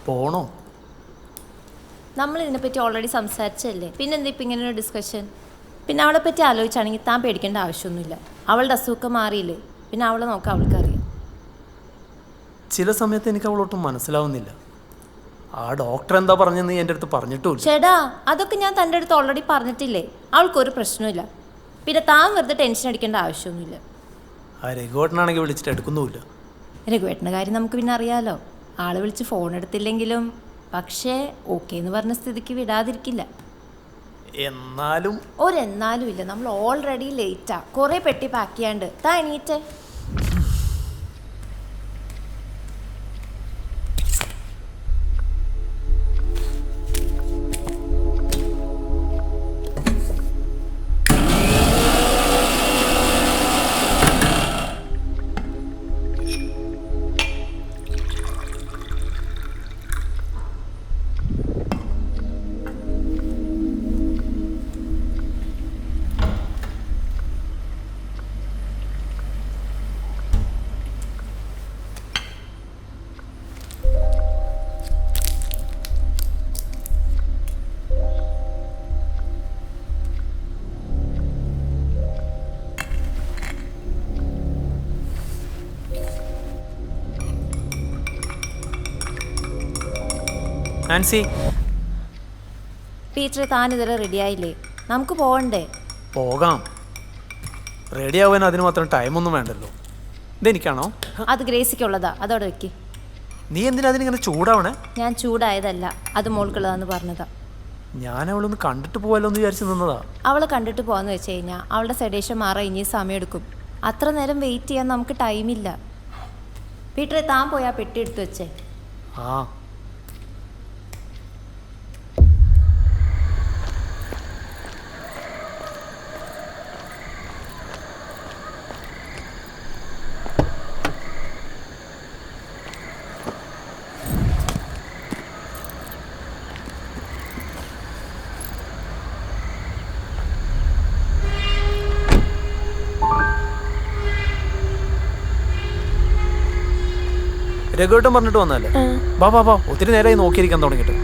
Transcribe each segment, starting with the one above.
പോണോ? നമ്മൾ ഇതിനെപ്പറ്റി ഓൾറെഡി സംസാരിച്ചല്ലേ, പിന്നെന്താ ഇപ്പം ഇങ്ങനെ ഒരു ഡിസ്കഷൻ? പിന്നെ അവളെ പറ്റി ആലോചിച്ചാണെങ്കിൽ താൻ പേടിക്കേണ്ട ആവശ്യമൊന്നുമില്ല. അവളുടെ അസുഖമൊക്കെ മാറിയില്ലേ, പിന്നെ അവളെ നോക്കാൻ അവൾക്കറിയാം. ചില സമയത്ത് എനിക്ക് അവളൊട്ടും മനസ്സിലാവുന്നില്ല. ആ ഡോക്ടർ എന്താ പറഞ്ഞെന്ന് എൻ്റെ അടുത്ത് പറഞ്ഞിട്ടുമില്ല. ചേട്ടാ, അതൊക്കെ ഞാൻ തൻ്റെ അടുത്ത് ഓൾറെഡി പറഞ്ഞിട്ടില്ലേ. അവൾക്കൊരു പ്രശ്നമില്ല. പിന്നെ താൻ വെറുതെ ടെൻഷൻ അടിക്കേണ്ട ആവശ്യമൊന്നുമില്ല. ആ രഘുവേട്ടനാണെങ്കിൽ വിളിച്ചിട്ട് എടുക്കുന്നുമില്ല. രഘുവേട്ടൻ്റെ കാര്യം നമുക്ക് പിന്നെ അറിയാലോ. ആള് വിളിച്ച് ഫോൺ എടുത്തില്ലെങ്കിലും പക്ഷേ ഓക്കെ എന്ന് പറഞ്ഞ സ്ഥിതിക്ക് വിടാതിരിക്കില്ല. എന്നാലും ഒരെന്നാലും ഇല്ല, നമ്മൾ ഓൾറെഡി ലേറ്റാ. കുറേ പെട്ടി പാക്ക് ചെയ്യാണ്ട്. താ എണീറ്റേ. നാൻസി, പീറ്റർ, താൻ ഇതുവരെ റെഡിയായില്ലേ? നമുക്ക് പോകണ്ടേ? പോകാം. റെഡി ആവാൻ അതിന് മാത്രം ടൈമൊന്നും വേണ്ടല്ലോ. ഇതെനിക്കാണോ? അത് ഗ്രേസിക്കുള്ളതാ, അതോടെ വെക്ക്. നീ എന്തിനാ അതിനിങ്ങനെ ചൂടാവണേ? ഞാൻ ചൂടായതല്ല, അത് മോൾക്കുള്ളതാന്ന് പറഞ്ഞതാ. ഞാൻ അവളൊന്ന് കണ്ടിട്ട് പോവാലോ എന്ന് വിചാരിച്ചു നിന്നതാ. അവളെ കണ്ടിട്ട് പോകാന്ന് വെച്ച് കഴിഞ്ഞാൽ അവളുടെ സെഡേഷൻ മാറാൻ ഇനി സമയമെടുക്കും. അത്ര നേരം വെയിറ്റ് ചെയ്യാൻ നമുക്ക് ടൈമില്ല. പീറ്ററെ, താൻ പോയാ പെട്ടി എടുത്ത് വെച്ചേ. ആ, രഘുവേട്ടൻ പറഞ്ഞിട്ട് വന്നല്ലേ? ബാ ബാ ബാ, ഒത്തിരി നേരമായി നോക്കിയിരിക്കാൻ തുടങ്ങിയിട്ട്.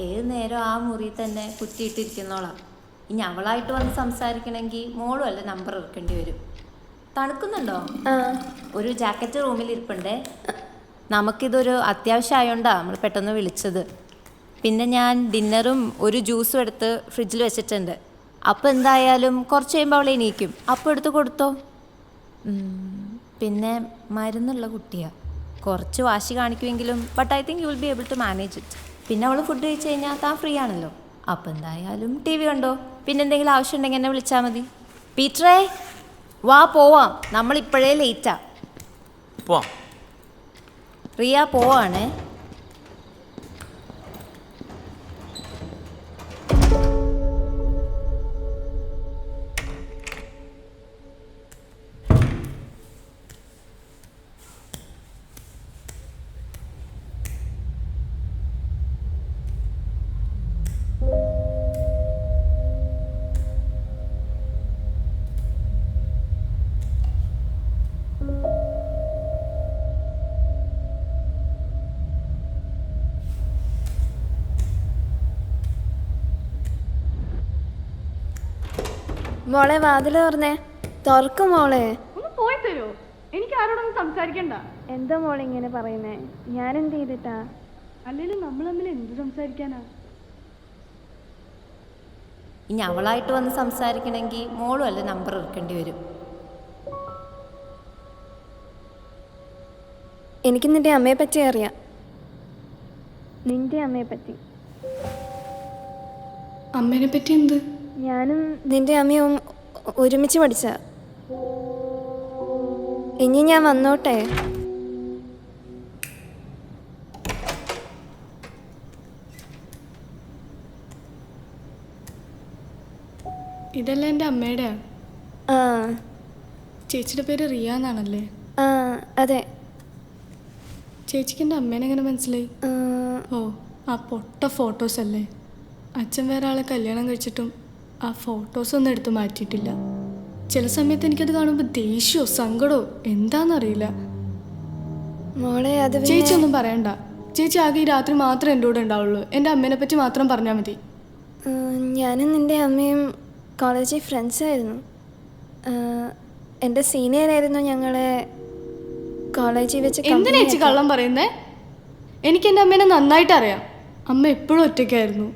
ഏത് നേരം ആ മുറി തന്നെ കുത്തിയിട്ടിരിക്കുന്നോളാം. ഇനി അവളായിട്ട് വന്ന് സംസാരിക്കണമെങ്കിൽ മോളും അല്ല നമ്പർ എടുക്കേണ്ടി വരും. തണുക്കുന്നുണ്ടോ? ഒരു ജാക്കറ്റ് റൂമിൽ ഇരിപ്പുണ്ടേ. നമുക്കിതൊരു അത്യാവശ്യമായോണ്ടാണ് നമ്മൾ പെട്ടെന്ന് വിളിച്ചത്. പിന്നെ ഞാൻ ഡിന്നറും ഒരു ജ്യൂസും എടുത്ത് ഫ്രിഡ്ജിൽ വെച്ചിട്ടുണ്ട്. അപ്പോൾ എന്തായാലും കുറച്ച് കഴിയുമ്പോൾ അവളെ എണീക്കും. അപ്പോൾ എടുത്ത് കൊടുത്തോ. പിന്നെ മരുന്നുള്ള കുട്ടിയാണ്, കുറച്ച് വാശി കാണിക്കുമെങ്കിലും but I think you will be able to manage it. പിന്നെ അവൾ ഫുഡ് കഴിച്ച് കഴിഞ്ഞാൽ താൻ ഫ്രീ ആണല്ലോ. അപ്പോൾ എന്തായാലും TV കണ്ടോ. പിന്നെ എന്തെങ്കിലും ആവശ്യം ഉണ്ടെങ്കിൽ എന്നെ വിളിച്ചാൽ മതി. പീറ്ററേ, വാ പോവാം, നമ്മളിപ്പോഴേ ലേറ്റാ. പോവാം. റിയ പോവാണേ. മോളെ, വാതിൽ തുറന്നേ. തുറക്കും മോളെ. ഒന്ന് പോയി തരുമോ? എനിക്ക് ആരോടൊന്നും സംസാരിക്കണ്ട. എന്താ മോളെ ഇങ്ങനെ പറയുന്നേ? ഞാൻ എന്ത് ചെയ്തിട്ടാ? അല്ലെങ്കിൽ നമ്മൾ തമ്മിൽ എന്ത് സംസാരിക്കാനാ? ഇനി അവളായിട്ട് വന്ന് സംസാരിക്കണമെങ്കിൽ മോളും അല്ല നമ്പർ എടുക്കേണ്ടി വരും. എനിക്ക് നിന്റെ അമ്മയെ പറ്റി അറിയാം. നിന്റെ അമ്മയെ പറ്റി. അമ്മേനെ പറ്റി എന്ത്? ഞാനും നിന്റെ അമ്മയും ഒരുമിച്ച് പഠിച്ച. ഇനി ഞാൻ വന്നോട്ടെ? ഇതെല്ലാം എൻ്റെ അമ്മയുടെ. ആ, ചേച്ചിയുടെ പേര് റിയ എന്നാണല്ലേ? ആ അതെ. ചേച്ചിക്ക് എൻ്റെ അമ്മേനെ എങ്ങനെ മനസ്സിലായി? ഓ, ആ പൊട്ട ഫോട്ടോസ് അല്ലേ? അച്ഛൻ വേറെ ആളെ കല്യാണം കഴിച്ചിട്ടും ആ ഫോട്ടോസൊന്നും എടുത്ത് മാറ്റിയിട്ടില്ല. ചില സമയത്ത് എനിക്കത് കാണുമ്പോൾ ദേഷ്യമോ സങ്കടമോ എന്താണെന്നറിയില്ല. മോളെ അത് ചേച്ചി ഒന്നും പറയണ്ട. ചേച്ചി ആകെ ഈ രാത്രി മാത്രമേ എൻ്റെ കൂടെ ഉണ്ടാവുള്ളൂ. എൻ്റെ അമ്മേനെ പറ്റി മാത്രം പറഞ്ഞാൽ മതി. ഞാനും നിൻ്റെ അമ്മയും കോളേജിൽ ഫ്രണ്ട്സായിരുന്നു. എൻ്റെ സീനിയറായിരുന്നു. ഞങ്ങളെ കോളേജിൽ വെച്ച് എന്തിനാ ചേച്ചി കള്ളം പറയുന്നേ? എനിക്ക് എൻ്റെ അമ്മേനെ നന്നായിട്ട് അറിയാം. അമ്മ എപ്പോഴും ഒറ്റയ്ക്കായിരുന്നു.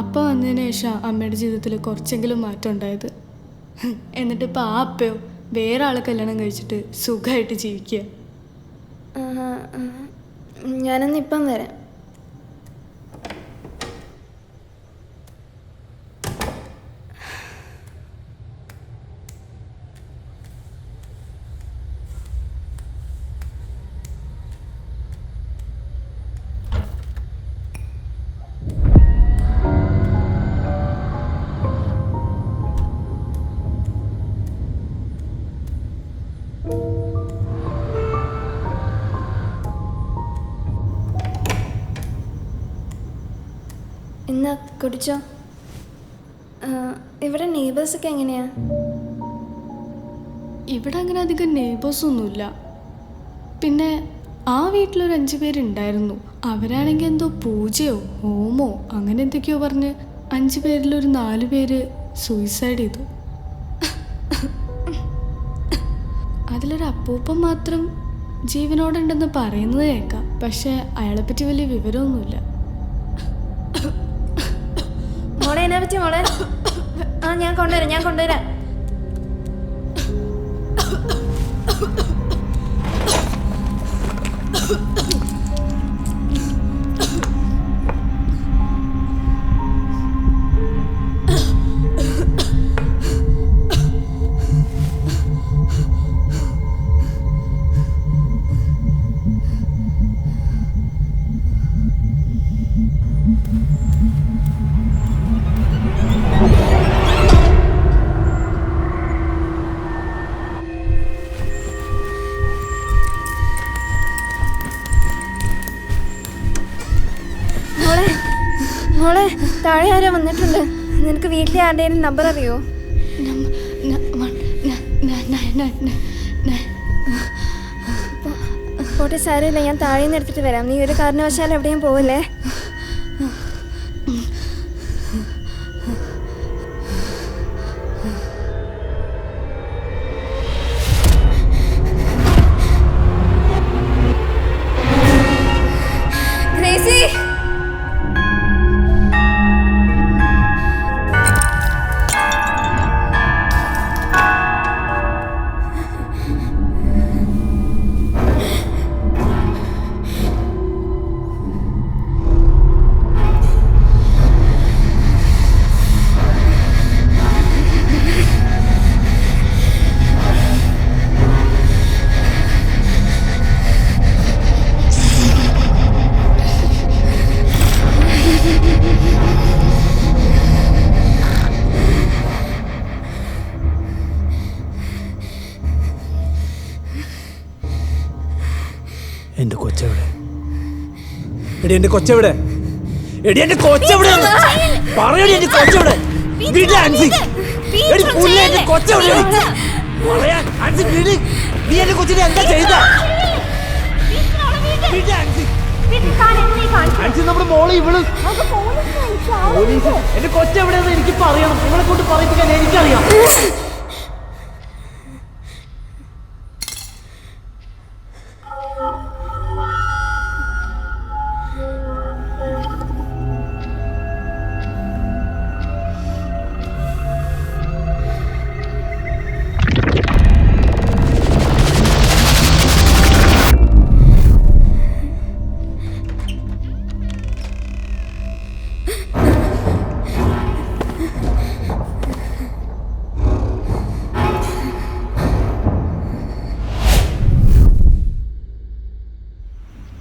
അപ്പ വന്നതിന് ശേഷം അമ്മയുടെ ജീവിതത്തിൽ കുറച്ചെങ്കിലും മാറ്റം ഉണ്ടായത്. എന്നിട്ട് ഇപ്പം ആ അപ്പയോ വേറെ ആളെ കല്യാണം കഴിച്ചിട്ട് സുഖമായിട്ട് ജീവിക്കുക. ഞാനൊന്ന് ഇപ്പം വരാം. ഇന്ന് കുടിച്ചോ. ഇവിടെ നെയ്ബേഴ്സൊക്കെ എങ്ങനെയാ? ഇവിടെ അങ്ങനെ അധികം നെയ്ബേഴ്സൊന്നുമില്ല. പിന്നെ ആ വീട്ടിലൊരു 5 പേരുണ്ടായിരുന്നു. അവരാണെങ്കിൽ എന്തോ പൂജയോ ഹോമോ അങ്ങനെ എന്തൊക്കെയോ പറഞ്ഞ് 5 പേരിലൊരു 4 പേര് സൂയിസൈഡ് ചെയ്തു. അതിലൊരു അപ്പൂപ്പൻ മാത്രം ജീവനോടുണ്ടെന്ന് പറയുന്നത് കേൾക്കാം. പക്ഷെ അയാളെപ്പറ്റി വലിയ വിവരമൊന്നുമില്ല. മോളെ എന്നാ പറ്റി മോളെ? ഞാൻ കൊണ്ടുവരാം. മോളെ താഴെ ആരോ വന്നിട്ടുണ്ട്. നിനക്ക് വീട്ടിലെ ആരുടെയും നമ്പർ അറിയോ? പോട്ടെ, സാരമില്ല, ഞാൻ താഴെ നിന്ന് എടുത്തിട്ട് വരാം. നീ ഒരു കാരണവശാലും എവിടെയും പോവില്ലേ? എൻ്റെ കൊച്ചെവിടെ? എടി എൻ്റെ കൊച്ചെവിടെ? എടി എൻ്റെ കൊച്ചെവിടെ? പറയടി എൻ്റെ കൊച്ചെവിടെ? വീട്ടിലെ ആൻസി. എടി പുല്ല എൻ്റെ കൊച്ചെവിടെ? പറയാൻ ആൻസി വീട്. നീ എൻ്റെ കൊച്ചിനെ എന്താ ചെയ്ത? വീട്ടിലെ ആൻസി. ആൻസി നമ്മുടെ മോളെ ഇവള്. പോലീസ്. എൻ്റെ കൊച്ചെവിടെയെന്ന് എനിക്ക് പറയണം. ഇവളെ കൊണ്ട് പറയിപ്പിക്കാൻ എനിക്കറിയാം.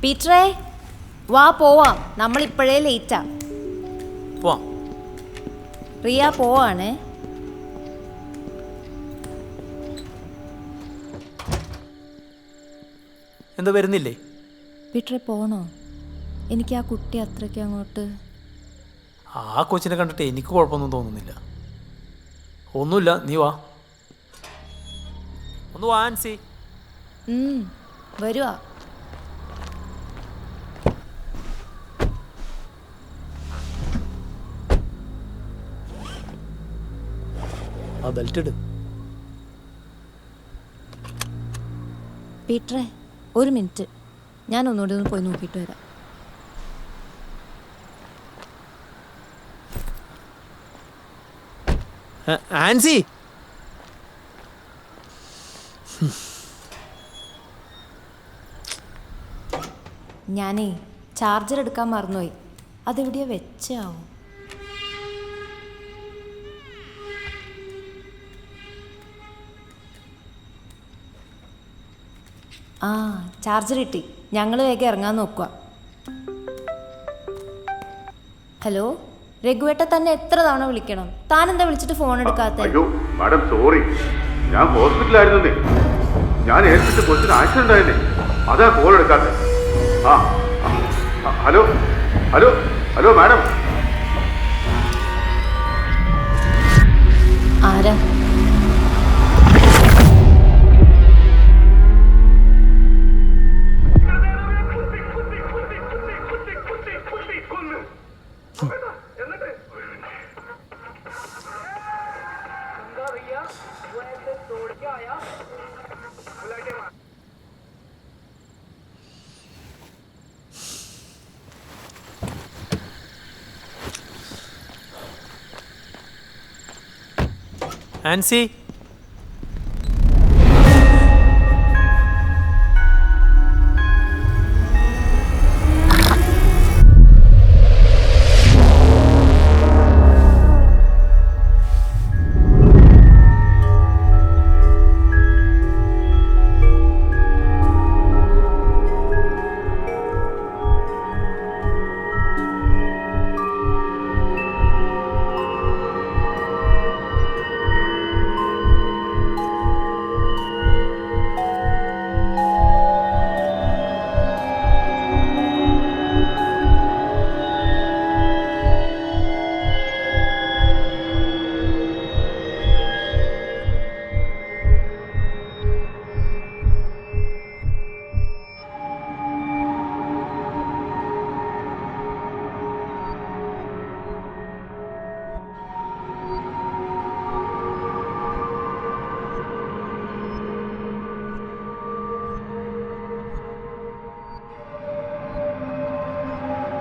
പീറ്ററേ, വാ പോവാം. നമ്മളിപ്പോഴേ ലേറ്റാ. പോവാം. റിയ പോവാണ്. എന്താ വരുന്നില്ലേ? പീറ്ററേ പോണോ? എനിക്ക് ആ കുട്ടി അത്രയ്ക്ക് അങ്ങോട്ട്. ആ കൊച്ചിനെ കണ്ടിട്ട് എനിക്ക് കുഴപ്പമൊന്നും തോന്നുന്നില്ല. ഒന്നുമില്ല, നീ വാ. ഒന്ന് വാ ആൻസി. വരുവാ. ആ ബെൽറ്റ് ഇട്. പീറ്ററെ, ഒരു മിനിറ്റ്, ഞാൻ ഒന്നുകൂടി ഒന്ന് പോയി നോക്കിയിട്ട് വരാം. ആൻസി, ഞാനേ ചാർജർ എടുക്കാൻ മറന്നുപോയി. അതെവിടെയാ വെച്ചാവും? ആ, ചാർജർ കിട്ടി. ഞങ്ങൾ വേഗം ഇറങ്ങാൻ നോക്കുക. ഹലോ, രഘുവേട്ട തന്നെ എത്ര തവണ വിളിക്കണം? താൻ എന്താ വിളിച്ചിട്ട് ഫോൺ എടുക്കാത്ത? അയ്യോ മാഡം, സോറി, ഞാൻ ഹോസ്പിറ്റലായിരുന്നേ. ഞാൻ ഏൽപ്പിച്ച കൊച്ചിന് ആക്സിഡന്റ് ആയിരുന്നേ, അതാ കോൾ എടുക്കാത്ത. ആ ഹലോ ഹലോ ഹലോ മാഡം. ആരാ? ആൻസി